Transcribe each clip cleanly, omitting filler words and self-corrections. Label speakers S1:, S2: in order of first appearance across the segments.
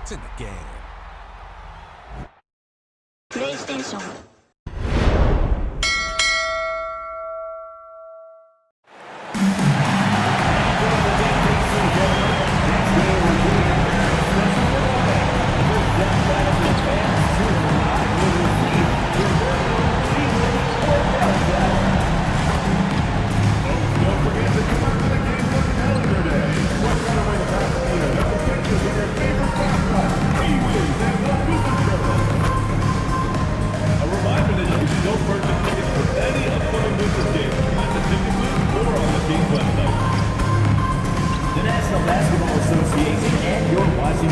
S1: It's in the game.
S2: PlayStation.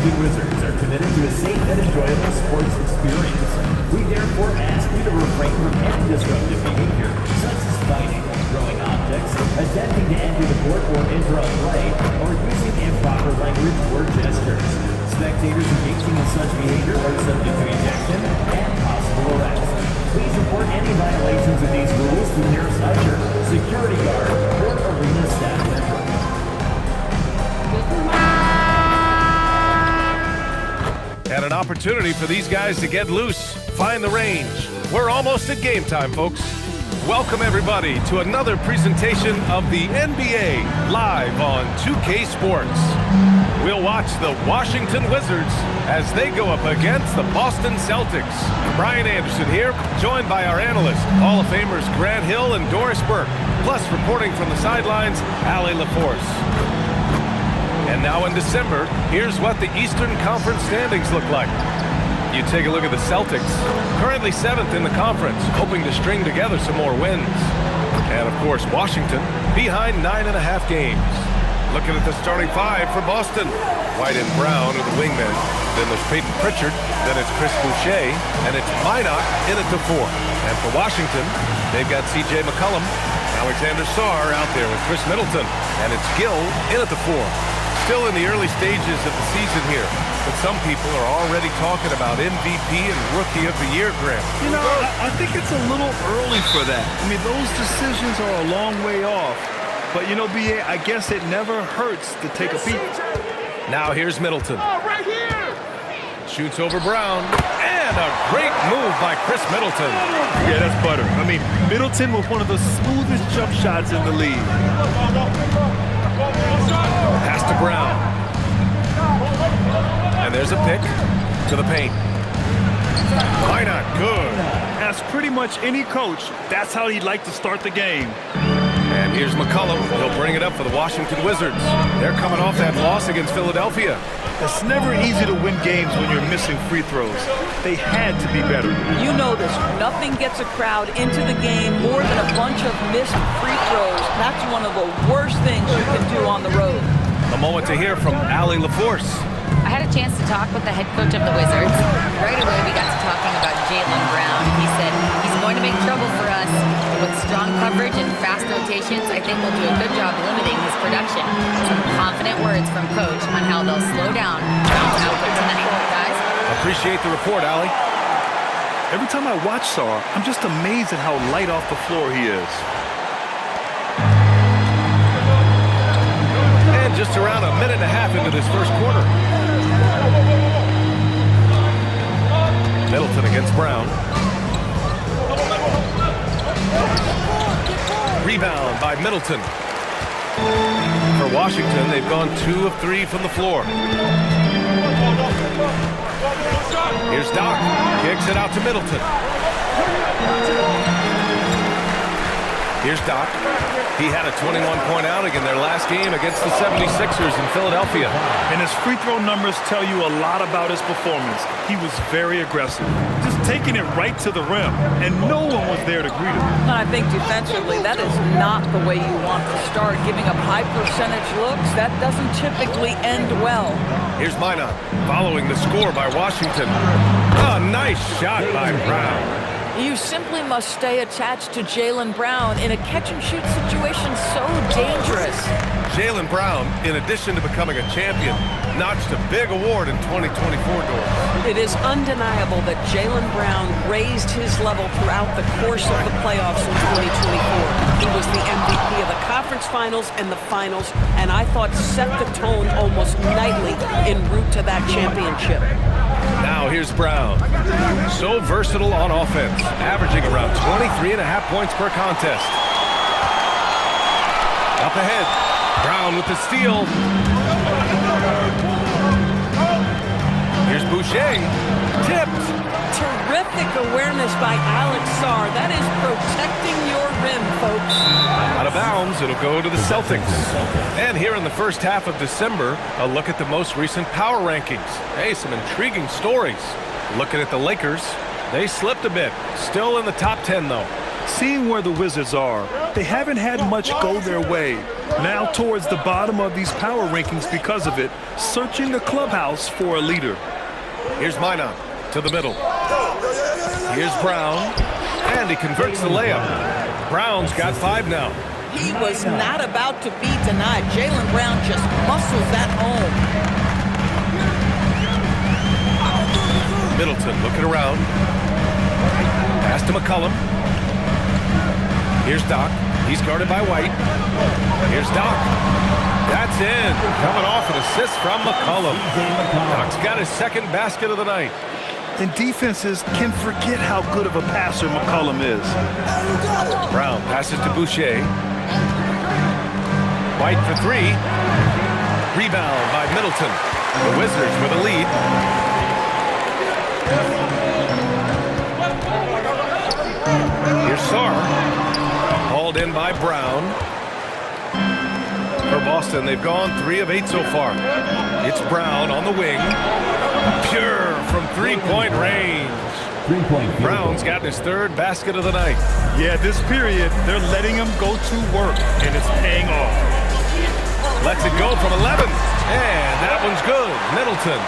S3: Wizards are committed to a safe and enjoyable sports experience. We therefore ask you to refrain from any disruptive behavior, such as fighting, throwing objects, attempting to enter the court or interrupt play, or using improper language or gestures. Spectators engaging in such behavior are subject to ejection and possible arrest. Please report any violations of these rules to the nearest usher, security guard, or arena staff member.
S4: And an opportunity for these guys to get loose, find the range. We're almost at game time, folks. Welcome, everybody, to another presentation of the NBA live on 2K Sports. We'll watch the Washington Wizards as they go up against the Boston Celtics. Brian Anderson here, joined by our analysts, Hall of Famers Grant Hill and Doris Burke, plus reporting from the sidelines, Allie LaForce. And now in December, here's what the Eastern Conference standings look like. You take a look at the Celtics, currently 7th in the conference, hoping to string together some more wins. And of course, Washington, behind 9.5 games. Looking at the starting five for Boston. White and Brown are the wingmen. Then there's Peyton Pritchard, then it's Chris Boucher, and it's Minot in at the 4. And for Washington, they've got C.J. McCollum, Alexander Sarr out there with Chris Middleton, and it's Gill in at the 4. Still in the early stages of the season here, but some people are already talking about MVP and Rookie of the Year, Graham.
S5: You know, I think it's a little early for that. I mean, those decisions are a long way off. But, you know, B.A., I guess it never hurts to take a peek.
S4: Now here's Middleton. Right here. Shoots over Brown. And a great move by Chris Middleton.
S5: Yeah, that's butter. I mean, Middleton was one of the smoothest jump shots in the league.
S4: Pass to Brown. And there's a pick to the paint. Why not? Good.
S5: As pretty much any coach, that's how he'd like to start the game.
S4: And here's McCollum. He'll bring it up for the Washington Wizards. They're coming off that loss against Philadelphia.
S5: It's never easy to win games when you're missing free throws. They had to be better.
S6: You know this. Nothing gets a crowd into the game more than a bunch of missed free throws. That's one of the worst things you can do on the road.
S4: A moment to hear from Allie LaForce.
S7: I had a chance to talk with the head coach of the Wizards. Right away, we got to talking about Jaylen Brown. He said he's going to make trouble for us. With strong coverage and fast rotations, I think we'll do a good job limiting his production. Some confident words from coach on how they'll slow down Brown's output tonight, guys.
S4: Appreciate the report, Allie.
S5: Every time I watch Sarr, I'm just amazed at how light off the floor he is.
S4: And just around a minute and a half into this first quarter. Middleton against Brown. Rebound by Middleton. For Washington, they've gone 2 of 3 from the floor. Here's Doc. Kicks it out to Middleton. Here's Doc. He had a 21-point outing in their last game against the 76ers in Philadelphia.
S5: And his free throw numbers tell you a lot about his performance. He was very aggressive, just taking it right to the rim, and no one was there to greet him.
S6: And I think defensively, that is not the way you want to start. Giving up high percentage looks, that doesn't typically end well.
S4: Here's Minot following the score by Washington. A nice shot by Brown.
S6: You simply must stay attached to Jaylen Brown in a catch-and-shoot situation so dangerous.
S4: Jaylen Brown, in addition to becoming a champion, notched a big award in 2024 doors.
S6: It is undeniable that Jaylen Brown raised his level throughout the course of the playoffs in 2024. He was the MVP of the conference finals and the finals, and I thought set the tone almost nightly en route to that championship.
S4: Now here's Brown. So versatile on offense, averaging around 23.5 points per contest. Up ahead, Brown with the steal. Here's Boucher, tipped.
S6: Terrific awareness by Alex Sarr. That is protecting your rim, folks.
S4: Out of bounds, it'll go to the Celtics. And here in the first half of December, a look at the most recent power rankings. Hey, some intriguing stories. Looking at the Lakers, they slipped a bit. Still in the top 10, though.
S5: Seeing where the Wizards are, they haven't had much go their way. Now towards the bottom of these power rankings because of it, searching the clubhouse for a leader.
S4: Here's Minot to the middle. Here's Brown, and he converts the layup. Brown's got 5 now.
S6: He was not about to be denied. Jaylen Brown just muscles that home.
S4: Middleton looking around. Pass to McCollum. Here's Doc. He's guarded by White. Here's Doc. That's in. Coming off an assist from McCollum. Doc's got his second basket of the night.
S5: And defenses can forget how good of a passer McCollum is.
S4: Brown passes to Boucher. White for 3. Rebound by Middleton. The Wizards with a lead. Here's Sarr. Hauled in by Brown. For Boston, they've gone 3 of 8 so far. It's Brown on the wing. Pure from three-point range. Brown's gotten his 3rd basket of the night.
S5: Yeah, this period, they're letting him go to work, and it's paying off.
S4: Lets it go from 11. And that one's good. Middleton.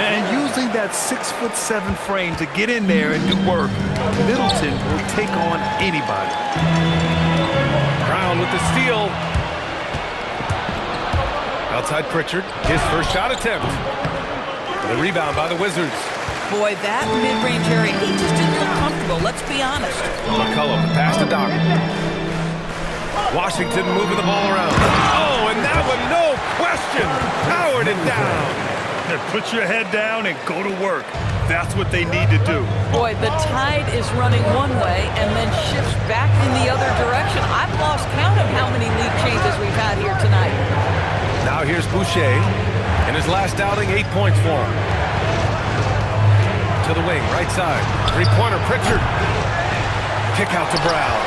S5: And using that 6'7" frame to get in there and do work, Middleton will take on anybody.
S4: Brown with the steal. Outside Pritchard, his first shot attempt. The rebound by the Wizards.
S6: Boy, that mid-range area, he just didn't look comfortable, let's be honest.
S4: McCollum, pass to Doc. Washington moving the ball around. Oh, and that one, no question, powered it down.
S5: Put your head down and go to work. That's what they need to do.
S6: Boy, the tide is running one way and then shifts back in the other direction. I've lost count of how many lead changes we've had here tonight.
S4: Now here's Boucher. In his last outing, 8 points for him. To the wing, right side. Three-pointer, Pritchard. Kick out to Brown.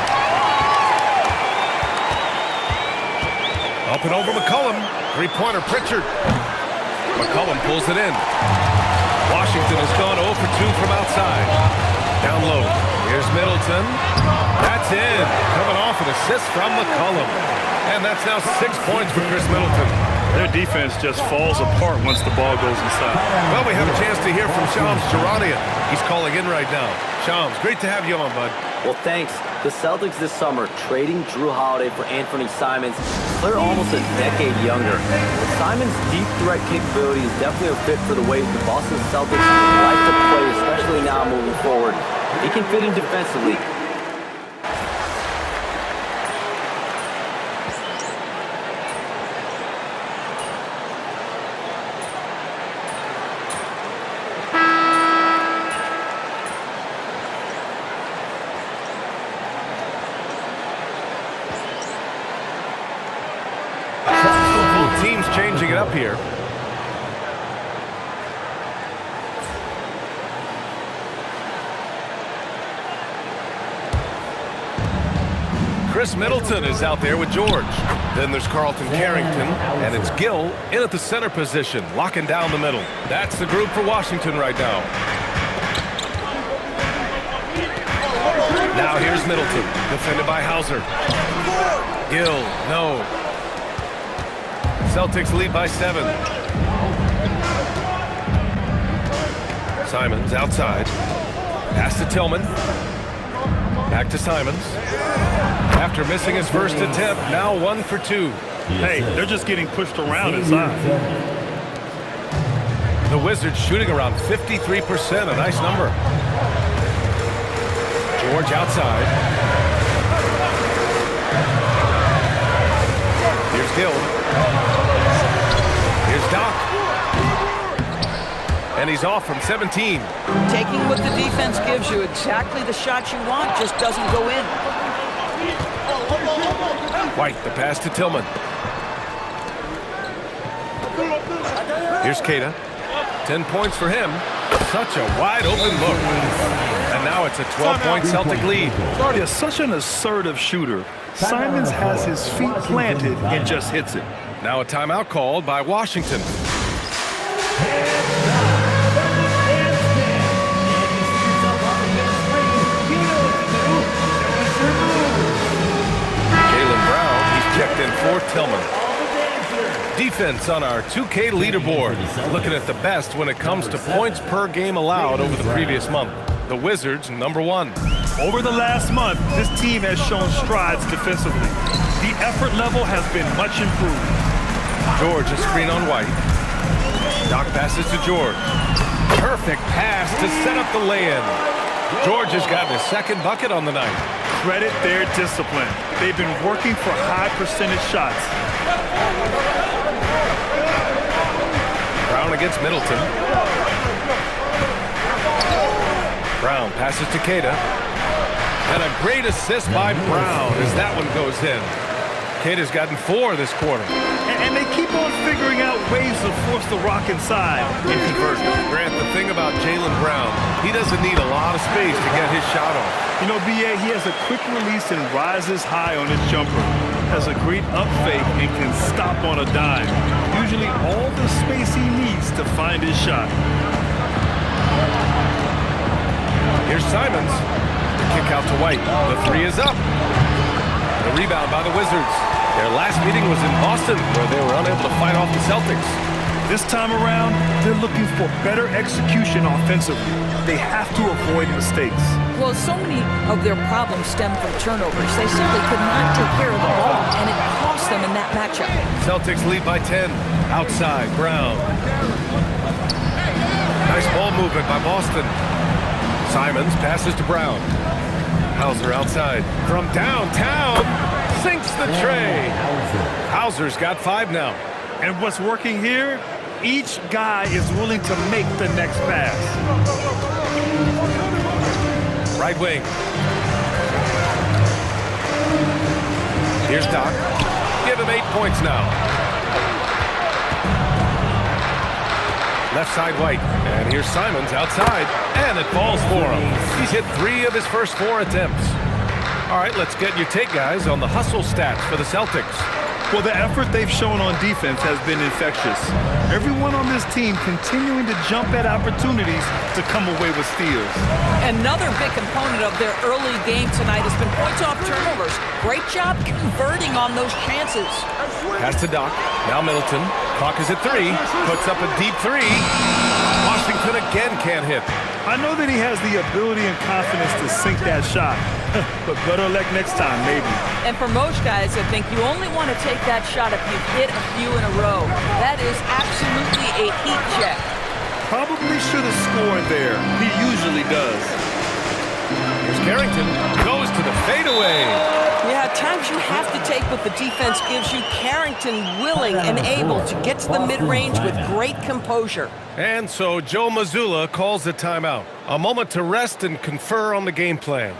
S4: Up and over McCollum. Three-pointer, Pritchard. McCollum pulls it in. Washington has gone 0 for 2 from outside. Down low. Here's Middleton. That's in. Coming off an assist from McCollum. And that's now 6 points for Chris Middleton.
S5: Their defense just falls apart once the ball goes inside.
S4: Well, we have a chance to hear from Shams Charania. He's calling in right now. Shams, great to have you on, bud.
S1: Well, thanks. The Celtics this summer trading Drew Holiday for Anthony Simons. They're almost a decade younger. But Simons' deep threat capability is definitely a fit for the way the Boston Celtics like to play, especially now moving forward. He can fit in defensively.
S4: Team's changing it up here. Chris Middleton is out there with George. Then there's Carlton Carrington, and it's Gill in at the center position, locking down the middle. That's the group for Washington right now. Now here's Middleton, defended by Hauser. Gill, no. Celtics lead by 7. Simons outside. Pass to Tillman. Back to Simons. After missing his first attempt, now 1 for 2.
S5: Hey, they're just getting pushed around inside.
S4: The Wizards shooting around 53%, a nice number. George outside. Here's Gill. Here's Doc. And he's off from 17.
S6: Taking what the defense gives you, exactly the shot you want, just doesn't go in.
S4: White, the pass to Tillman. Here's Keita. 10 points for him. Such a wide open look. And now it's a 12-point Celtic lead.
S5: Yeah, such an assertive shooter. Simons has his feet planted and just hits it.
S4: Now a timeout called by Washington. Jaylen Brown, he's checked in for Tillman. Defense on our 2K leaderboard. Looking at the best when it comes to points per game allowed over the previous month. The Wizards, number 1.
S5: Over the last month, this team has shown strides defensively. The effort level has been much improved.
S4: George, a screen on White. Doc passes to George. Perfect pass to set up the lay-in. George has gotten his second bucket on the night.
S5: Credit their discipline. They've been working for high percentage shots.
S4: Brown against Middleton. Brown passes to Keita. And a great assist by Brown as that one goes in. Keita's gotten 4 this quarter.
S5: And they keep on figuring out ways to force the rock inside and convert.
S4: Grant, the thing about Jaylen Brown, he doesn't need a lot of space to get his shot off.
S5: You know, B.A., he has a quick release and rises high on his jumper. Has a great up fake and can stop on a dime. Usually all the space he needs to find his shot.
S4: Here's Simons. The kick out to White. The 3 is up. The rebound by the Wizards. Their last meeting was in Boston, where they were unable to fight off the Celtics.
S5: This time around, they're looking for better execution offensively. They have to avoid mistakes.
S6: Well, so many of their problems stem from turnovers. They simply could not take care of the ball, and it cost them in that matchup.
S4: Celtics lead by 10. Outside, Brown. Nice ball movement by Boston. Simons passes to Brown. Hauser outside. From downtown, sinks the tray. Hauser's got 5 now.
S5: And what's working here, each guy is willing to make the next pass.
S4: Right wing. Here's Doc. Give him 8 points now. Left side White. And here's Simons outside. And it falls for him. He's hit 3 of his first 4 attempts. All right, let's get your take, guys, on the hustle stats for the Celtics.
S5: Well, the effort they've shown on defense has been infectious. Everyone on this team continuing to jump at opportunities to come away with steals.
S6: Another big component of their early game tonight has been points off turnovers. Great job converting on those chances.
S4: Pass to Doc. Now Middleton. Clock is at 3. Puts up a deep 3. Washington again can't hit.
S5: I know that he has the ability and confidence to sink that shot, but better luck next time, maybe.
S6: And for most guys, I think you only want to take that shot if you've hit a few in a row. That is absolutely a heat check.
S5: Probably should have scored there. He usually does.
S4: Here's Carrington. Goes to the fadeaway.
S6: Yeah, at times you have to take what the defense gives you. Carrington willing and able to get to the mid-range with great composure.
S4: And so Joe Mazzulla calls the timeout. A moment to rest and confer on the game plan.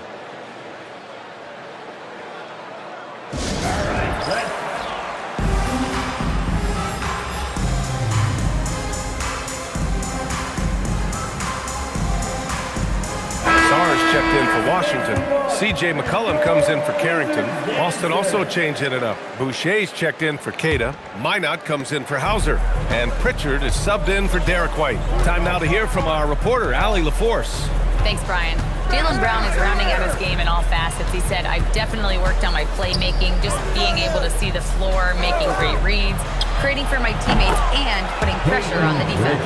S4: Checked in for Washington. C.J. McCollum comes in for Carrington. Austin also changing it up. Boucher's checked in for Keita. Minot comes in for Hauser. And Pritchard is subbed in for Derek White. Time now to hear from our reporter, Allie LaForce.
S7: Thanks, Brian. Jaylen Brown is rounding out his game in all facets. He said, I've definitely worked on my playmaking, just being able to see the floor, making great reads, creating for my teammates, and putting pressure on the defense.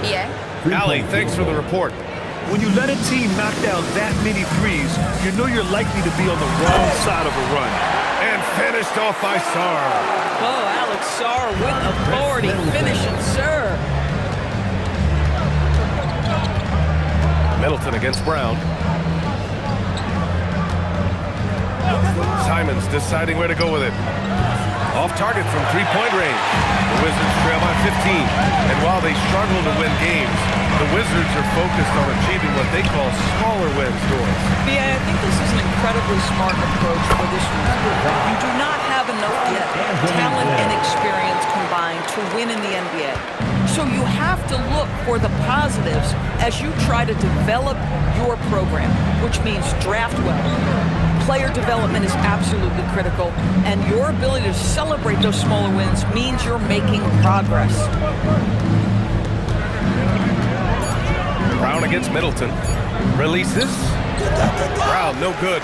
S7: Yeah?
S4: Allie, thanks for the report.
S5: When you let a team knock down that many threes, you know you're likely to be on the wrong side of a run.
S4: And finished off by Sarr.
S6: Oh, Alex Sarr with authority, finish and serve.
S4: Middleton against Brown. Simons deciding where to go with it. Off target from three-point range. The Wizards trail by 15. And while they struggle to win games, the Wizards are focused on achieving what they call smaller wins, Doris.
S6: Yeah, I think this is an incredibly smart approach for this group. You do not have enough yet talent and experience combined to win in the NBA. So you have to look for the positives as you try to develop your program, which means draft well. Player development is absolutely critical, and your ability to celebrate those smaller wins means you're making progress.
S4: Brown against Middleton. Releases. Brown, no good.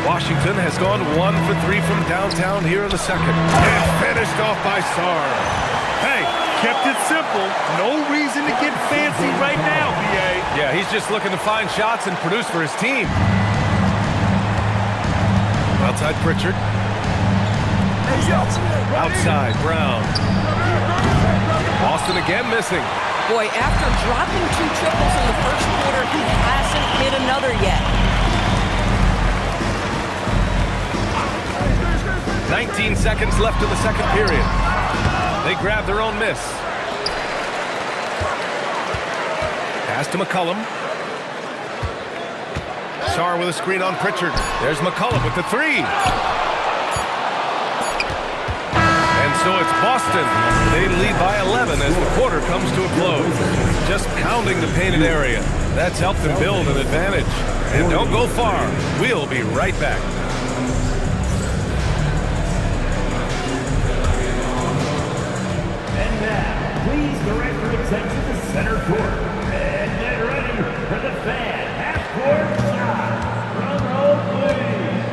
S4: Washington has gone 1 for 3 from downtown here in the second. And finished off by Sarr.
S5: Hey, kept it simple. No reason to get fancy right now, BA.
S4: Yeah, he's just looking to find shots and produce for his team. Outside Pritchard. Outside Brown. Boston again missing.
S6: Boy, after dropping 2 triples in the first quarter, he hasn't hit another yet.
S4: 19 seconds left in the second period. They grab their own miss. Pass to McCollum. Sarr with a screen on Pritchard. There's McCollum with the three. And so it's Boston. They lead by 11 as the quarter comes to a close. Just pounding the painted area. That's helped them build an advantage. And don't go far. We'll be right back.
S3: And now, please direct your attention to center court. And get ready for the fan half-court shot. Drum roll, please.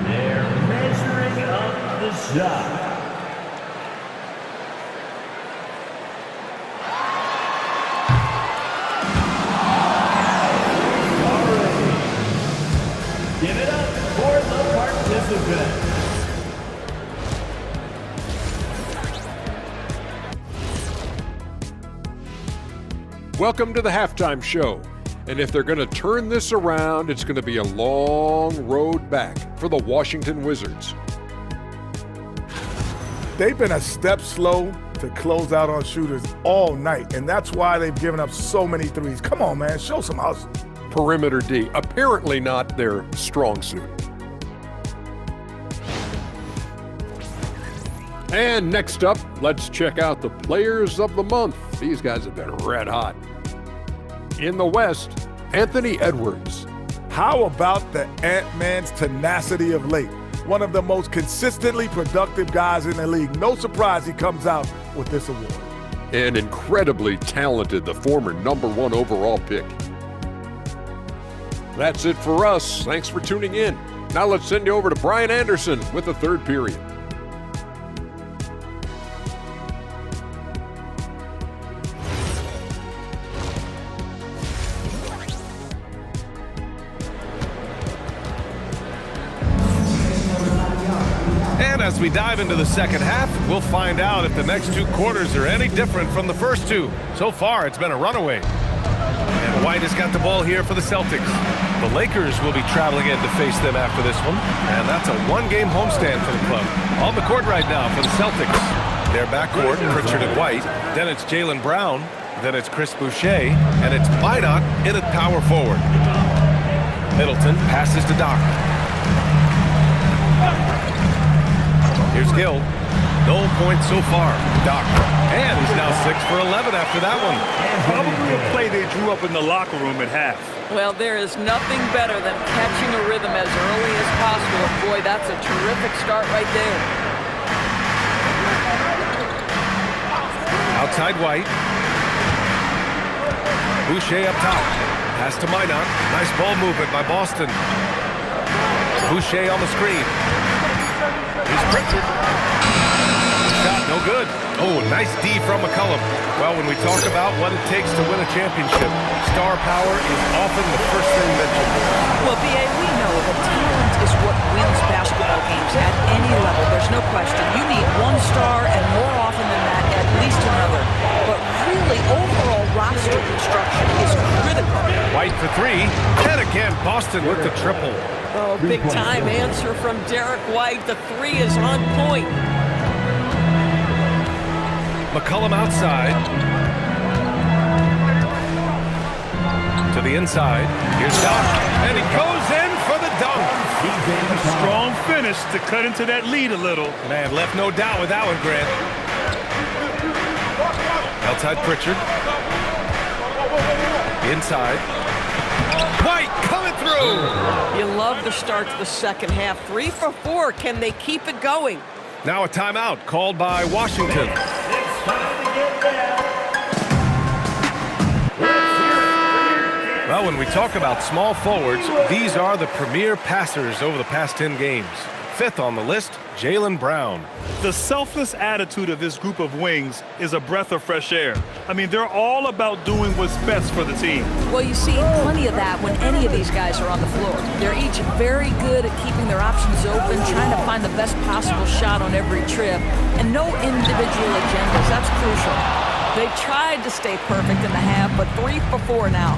S3: They're measuring up the shot. Give it up for the participants.
S8: Welcome to the halftime show. And if they're going to turn this around, it's going to be a long road back for the Washington Wizards.
S9: They've been a step slow to close out on shooters all night, and that's why they've given up so many threes. Come on, man, show some hustle.
S8: Perimeter D, apparently not their strong suit. And next up, let's check out the players of the month. These guys have been red hot. In the West, Anthony Edwards.
S9: How about the Ant-Man's tenacity of late? One of the most consistently productive guys in the league. No surprise he comes out with this award.
S8: And incredibly talented, the former #1 overall pick. That's it for us. Thanks for tuning in. Now let's send you over to Brian Anderson with the third period.
S4: As we dive into the second half, we'll find out if the next 2 quarters are any different from the first 2. So far, it's been a runaway. And White has got the ball here for the Celtics. The Lakers will be traveling in to face them after this one. And that's a 1-game homestand for the club. On the court right now for the Celtics. Their backcourt, Pritchard and White. Then it's Jaylen Brown. Then it's Chris Boucher. And it's Minot in at power forward. Middleton passes to Doc. Here's Gill. No points so far. Doc. And he's now 6 for 11 after that one.
S5: Probably a play they drew up in the locker room at half.
S6: Well, there is nothing better than catching a rhythm as early as possible. Boy, that's a terrific start right there.
S4: Outside White. Boucher up top. Pass to Minot. Nice ball movement by Boston. Boucher on the screen. Here's Pritchard. Shot no good. Oh, nice D from McCollum. Well, when we talk about what it takes to win a championship, star power is often the first thing mentioned.
S6: Well, B.A., we know that talent is what wins basketball games at any level. There's no question. You need one star, and more often than that, at least another. But really, overall roster construction is critical.
S4: White for three, and again, Boston with the triple.
S6: Oh, big-time answer from Derek White. The three is on point.
S4: McCollum outside. To the inside. Here's Doc, and he goes in for the dunk.
S5: A strong finish to cut into that lead a little.
S4: Man, left no doubt with that one, Grant. Outside Pritchard. Inside. White coming through.
S6: You love the start to the second half. 3 for 4. Can they keep it going?
S4: Now a timeout called by Washington. Well, when we talk about small forwards, these are the premier passers over the past 10 games. Fifth on the list, Jaylen Brown.
S5: The selfless attitude of this group of wings is a breath of fresh air. I mean, they're all about doing what's best for the team.
S6: Well, you see plenty of that when any of these guys are on the floor. They're each very good at keeping their options open, trying to find the best possible shot on every trip, and no individual agendas. That's crucial. They've tried to stay perfect in the half, but 3 for 4 now.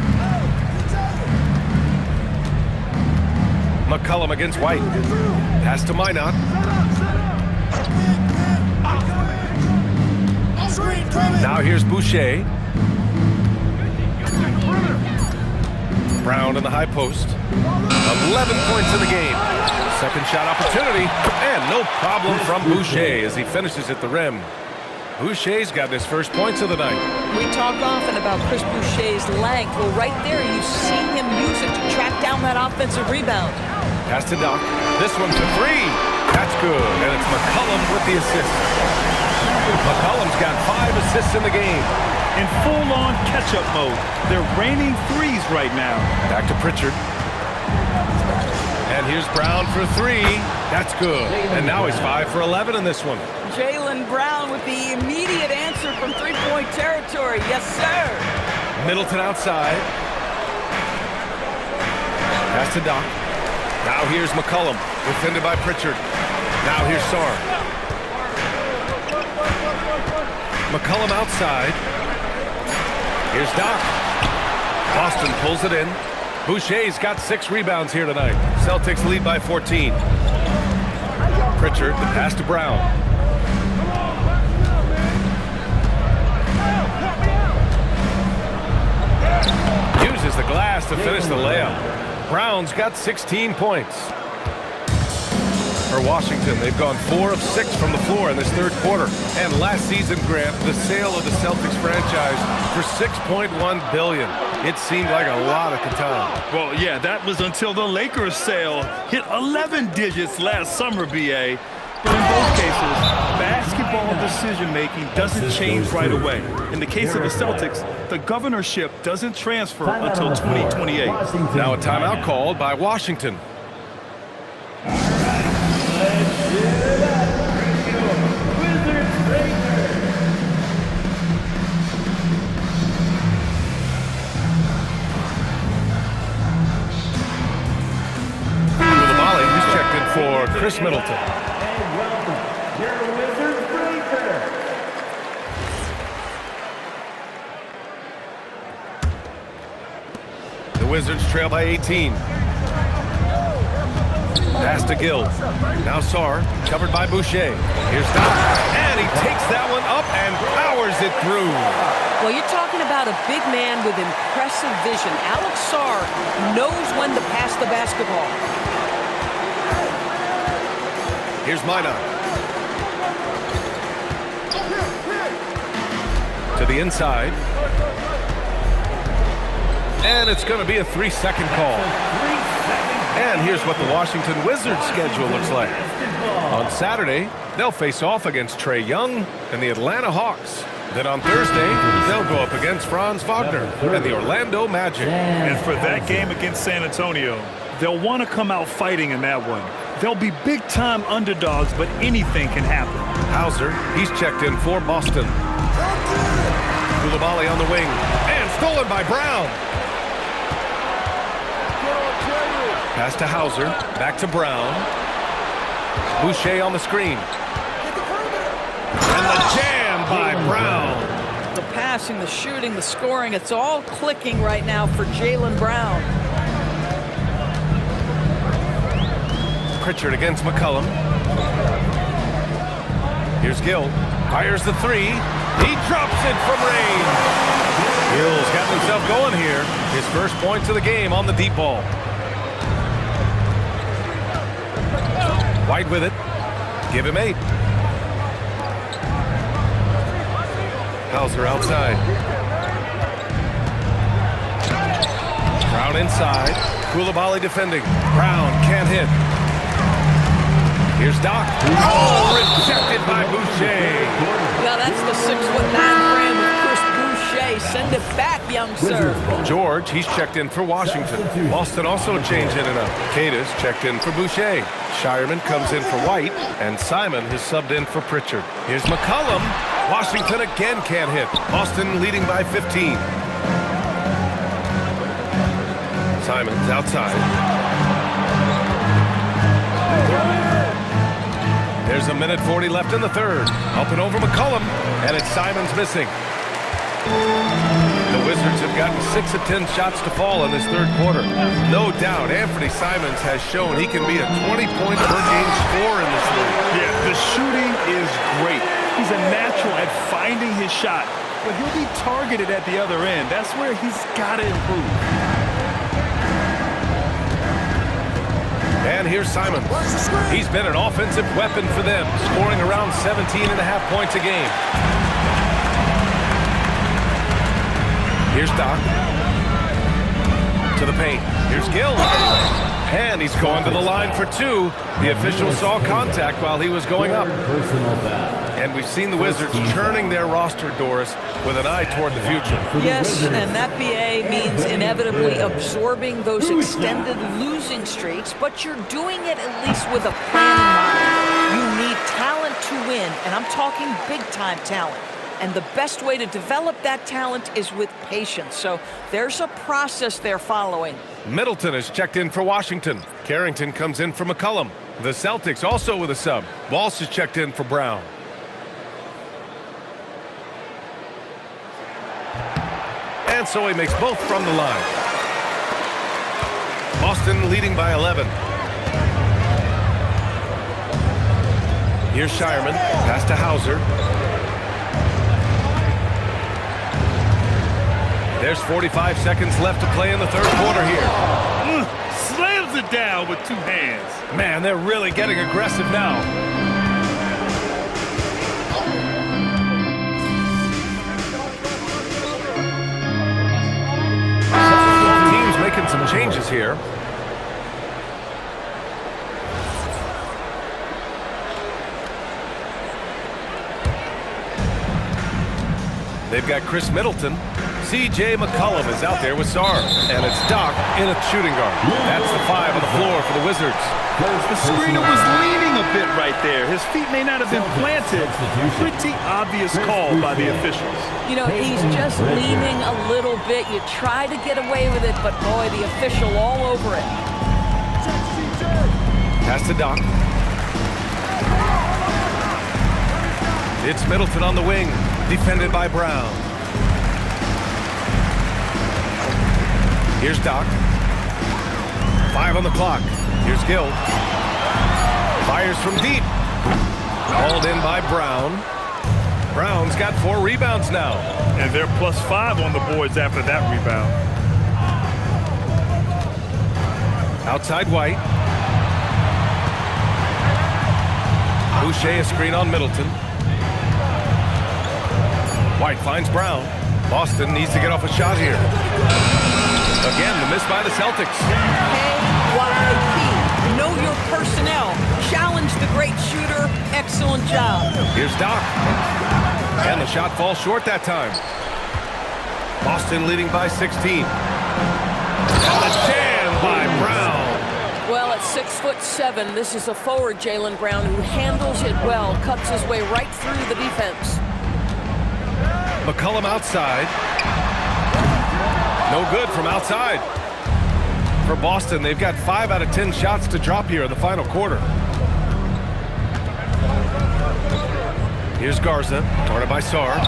S4: McCollum against White. Pass to Minot. Now here's Boucher. Brown in the high post. 11 points in the game. Second shot opportunity. And no problem from Boucher as he finishes at the rim. Boucher's got his first points of the night.
S6: We talk often about Chris Boucher's length. Well, right there you see him use it to track down that offensive rebound.
S4: Pass to Doc. This one to three. That's good. And it's McCollum with the assist. McCollum's got 5 assists in the game.
S5: In full-on catch-up mode. They're raining threes right now.
S4: Back to Pritchard. And here's Brown for 3. That's good. And now he's 5 for 11 in this one.
S6: Jaylen Brown with the immediate answer from three-point territory. Yes, sir.
S4: Middleton outside. Pass to Doc. Now here's McCollum, defended by Pritchard. Now here's Sarr. McCollum outside. Here's Doc. Boston pulls it in. Boucher's got 6 rebounds here tonight. Celtics lead by 14. Pritchard, the pass to Brown. Uses the glass to finish the layup. Brown's got 16 points. For Washington, they've gone 4 of 6 from the floor in this third quarter. And last season, Grant, the sale of the Celtics franchise for $6.1 billion. It seemed like a lot at the time.
S5: Well, yeah, that was until the Lakers sale hit 11 digits last summer, B.A. But in both cases, basketball decision-making doesn't change right away. In the case of the Celtics, the governorship doesn't transfer until 2028.
S4: Now a timeout called by Washington. With the volley, he's checked in for Chris Middleton. Wizards trail by 18. Pass to Gill. Now Sarr, covered by Boucher. Here's Doc, and he takes that one up and powers it through.
S6: Well, you're talking about a big man with impressive vision. Alex Sarr knows when to pass the basketball.
S4: Here's Minot. To the inside. And it's going to be a 3-second call. And here's what the Washington Wizards schedule looks like. On Saturday, they'll face off against Trae Young and the Atlanta Hawks. Then on Thursday, they'll go up against Franz Wagner and the Orlando Magic.
S5: And for that game against San Antonio, they'll want to come out fighting in that one. They'll be big-time underdogs, but anything can happen.
S4: Hauser, he's checked in for Boston. Koulibaly on the wing, and stolen by Brown. Pass to Hauser, back to Brown. Boucher on the screen. And the jam by Brown.
S6: The passing, the shooting, the scoring, it's all clicking right now for Jaylen Brown.
S4: Pritchard against McCollum. Here's Gill. Fires the three. He drops it from range. Gill's got himself going here. His first points of the game on the deep ball. White with it. Give him 8. Hauser outside. Brown inside. Koulibaly defending. Brown can't hit. Here's Doc. Oh, rejected by Boucher.
S6: Yeah, that's the 6'9" frame of Chris Boucher. Send it back, young sir.
S4: George, he's checked in for Washington. Boston also changed in and out. Cadis checked in for Boucher. Shireman comes in for White, and Simon has subbed in for Pritchard. Here's McCollum. Washington again can't hit. Boston leading by 15. Simon's outside. There's a minute 40 left in the third. Up and over McCollum, and it's Simons missing. The Wizards have gotten 6 of 10 shots to fall in this third quarter. No doubt, Anthony Simons has shown he can be a 20-point-per-game scorer in this league.
S5: Yeah, the shooting is great. He's a natural at finding his shot, but he'll be targeted at the other end. That's where he's got to improve.
S4: And here's Simons. He's been an offensive weapon for them, scoring around 17.5 points a game. Here's Doc. To the paint. Here's Gill. And he's going to the line for 2. The official saw contact while he was going up. And we've seen the Wizards churning their roster, Doris, with an eye toward the future.
S6: Yes, and that BA means inevitably absorbing those extended losing streaks, but you're doing it at least with a plan in mind. You need talent to win, and I'm talking big-time talent. And the best way to develop that talent is with patience. So there's a process they're following.
S4: Middleton is checked in for Washington. Carrington comes in for McCollum. The Celtics also with a sub. Walsh is checked in for Brown. And so he makes both from the line. Boston leading by 11. Here's Shireman. Pass to Hauser. There's 45 seconds left to play in the third quarter here.
S5: Slams it down with 2 hands.
S4: Man, they're really getting aggressive now. Teams making some changes here. They've got Chris Middleton. C.J. McCollum is out there with Sarr. And it's Doc in a shooting guard. That's the 5 on the floor for the Wizards.
S5: The screener was leaning a bit right there. His feet may not have been planted. Pretty obvious call by the officials.
S6: You know, he's just leaning a little bit. You try to get away with it, but boy, the official all over it.
S4: Pass to Doc. It's Middleton on the wing, defended by Brown. Here's Doc. 5 on the clock. Here's Gill. Fires from deep. Called in by Brown. Brown's got 4 rebounds now.
S5: And they're +5 on the boards after that rebound.
S4: Outside White. Boucher a screen on Middleton. White finds Brown. Boston needs to get off a shot here. Again, the miss by the Celtics.
S6: KYP. Know your personnel. Challenge the great shooter. Excellent job.
S4: Here's Doc. And the shot falls short that time. Boston leading by 16. And the jam by Brown.
S6: Well, at 6'7". This is a forward, Jaylen Brown, who handles it well, cuts his way right through the defense.
S4: McCollum outside. No good from outside. For Boston, they've got 5 out of 10 shots to drop here in the final quarter. Here's Garza, guarded by Sarr.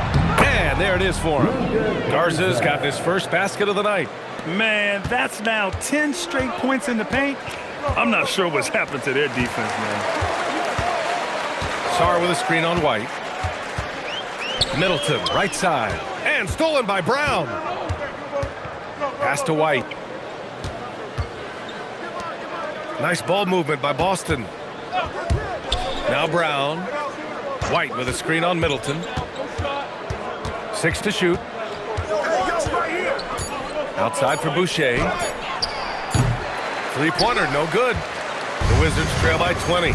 S4: And there it is for him. Garza's got his first basket of the night.
S5: Man, that's now 10 straight points in the paint. I'm not sure what's happened to their defense, man.
S4: Sarr with a screen on White. Middleton, right side. And stolen by Brown. Pass to White. Nice ball movement by Boston. Now Brown. White with a screen on Middleton. 6 to shoot. Outside for Boucher. Three-pointer, no good. The Wizards trail by 20.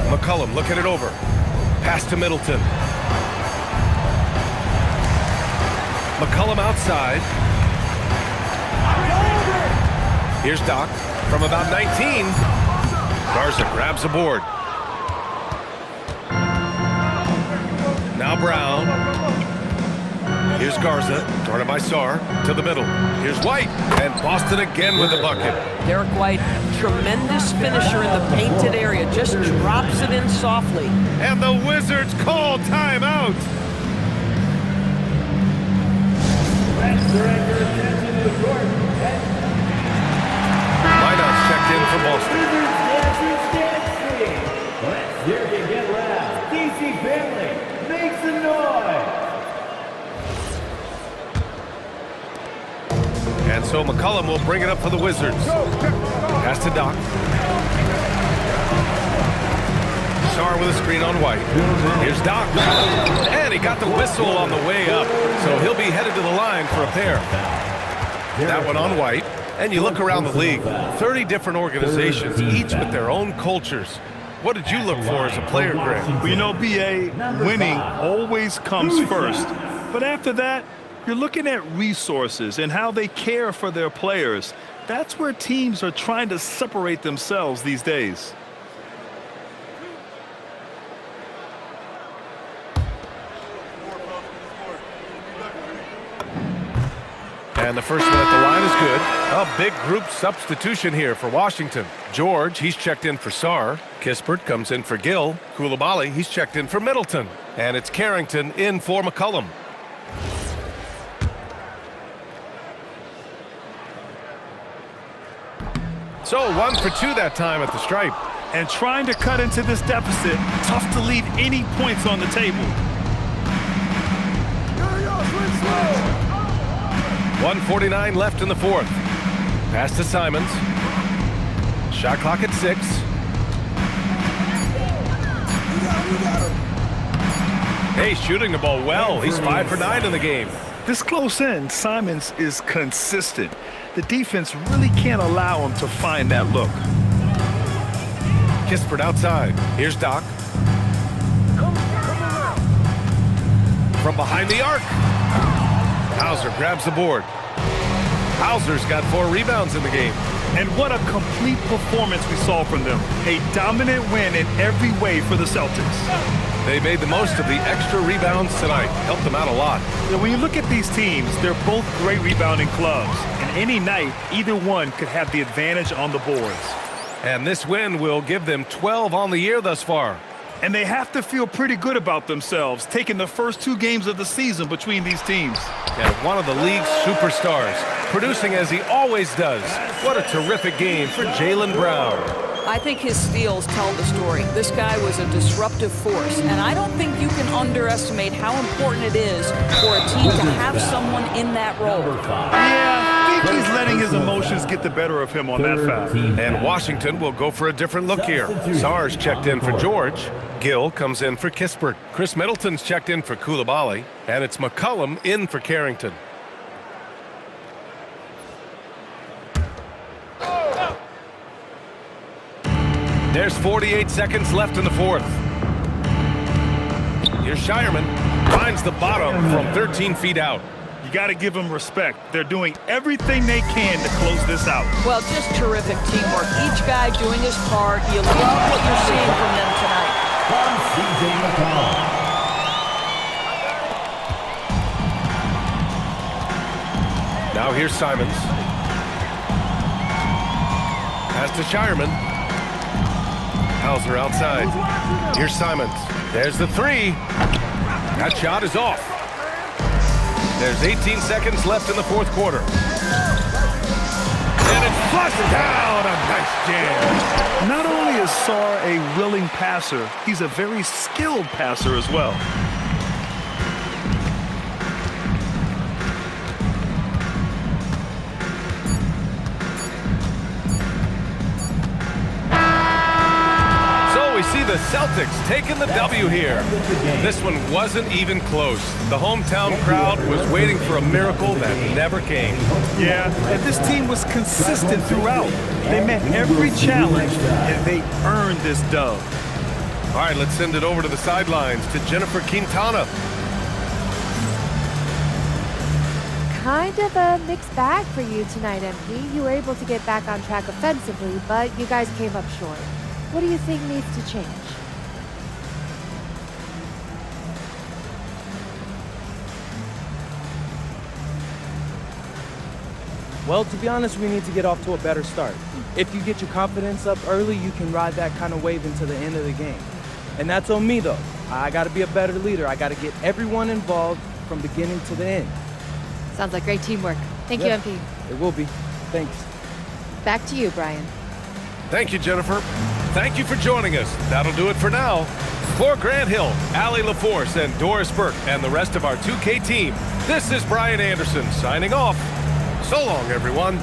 S4: McCollum looking it over. Pass to Middleton. McCollum outside. Here's Doc from about 19. Garza grabs the board. Now Brown. Here's Garza, guarded by Sarr, to the middle. Here's White, and Boston again with the bucket.
S6: Derek White, tremendous finisher in the painted area, just drops it in softly.
S4: And the Wizards call timeout. Lineouts checked in for Boston.
S3: Let's hear you get loud. DC family, make some noise.
S4: And so McCollum will bring it up for the Wizards. Pass to Doc. Sarr with a screen on White. Here's Doc. And he got the whistle on the way up. So he'll be headed to the line for a pair. That one on White. And you look around the league, 30 different organizations, each with their own cultures. What did you look for as a player, Greg?
S5: Well, you know, BA, winning always comes first. But after that, you're looking at resources and how they care for their players. That's where teams are trying to separate themselves these days.
S4: And the first one at the line is good. A big group substitution here for Washington. George, he's checked in for Sarr. Kispert comes in for Gill. Coulibaly, he's checked in for Middleton. And it's Carrington in for McCollum. So 1 for 2 that time at the stripe.
S5: And trying to cut into this deficit, tough to leave any points on the table.
S4: 1:49 left in the fourth. Pass to Simons. Shot clock at 6. Hey, shooting the ball well. He's 5 for 9 in the game.
S5: This close in, Simons is consistent. The defense really can't allow him to find that look.
S4: Kispert outside. Here's Doc. From behind the arc. Hauser grabs the board. Hauser's got 4 rebounds in the game.
S5: And what a complete performance we saw from them. A dominant win in every way for the Celtics.
S4: They made the most of the extra rebounds tonight. Helped them out a lot.
S5: Now, when you look at these teams, they're both great rebounding clubs. And any night, either one could have the advantage on the boards.
S4: And this win will give them 12 on the year thus far.
S5: And they have to feel pretty good about themselves, taking the first 2 games of the season between these teams.
S4: And one of the league's superstars, producing as he always does. What a terrific game for Jaylen Brown.
S6: I think his steals tell the story. This guy was a disruptive force, and I don't think you can underestimate how important it is for a team to have someone in that role.
S5: Yeah, I think he's letting his emotions get the better of him on that foul.
S4: And Washington will go for a different look here. Sarr's checked in for George. Gill comes in for Kispert. Chris Middleton's checked in for Coulibaly. And it's McCollum in for Carrington. There's 48 seconds left in the fourth. Here's Shireman. Finds the bottom from 13 feet out.
S5: You got to give them respect. They're doing everything they can to close this out.
S6: Well, just terrific teamwork. Each guy doing his part. You love what you're seeing from them tonight.
S3: From CJ McCollum.
S4: Now here's Simons. Pass to Shireman. Hauser outside. Here's Simons. There's the three. That shot is off. There's 18 seconds left in the fourth quarter. And it's flushed down. A nice jam.
S5: Not only is Sarr a willing passer, he's a very skilled passer as well.
S4: We see the Celtics taking the W here. This one wasn't even close. The hometown crowd was waiting for a miracle that never came.
S5: Yeah, and this team was consistent throughout. They met every challenge, and they earned this dub.
S4: All right, let's send it over to the sidelines to Jennifer Quintana.
S10: Kind of a mixed bag for you tonight, MP. You were able to get back on track offensively, but you guys came up short. What do you think needs to change?
S11: Well, to be honest, we need to get off to a better start. If you get your confidence up early, you can ride that kind of wave into the end of the game. And that's on me, though. I got to be a better leader. I got to get everyone involved from beginning to the end.
S10: Sounds like great teamwork. Thank you, MP.
S11: It will be. Thanks.
S10: Back to you, Brian.
S4: Thank you, Jennifer. Thank you for joining us. That'll do it for now. For Grant Hill, Allie LaForce, and Doris Burke, and the rest of our 2K team, this is Brian Anderson signing off. So long, everyone.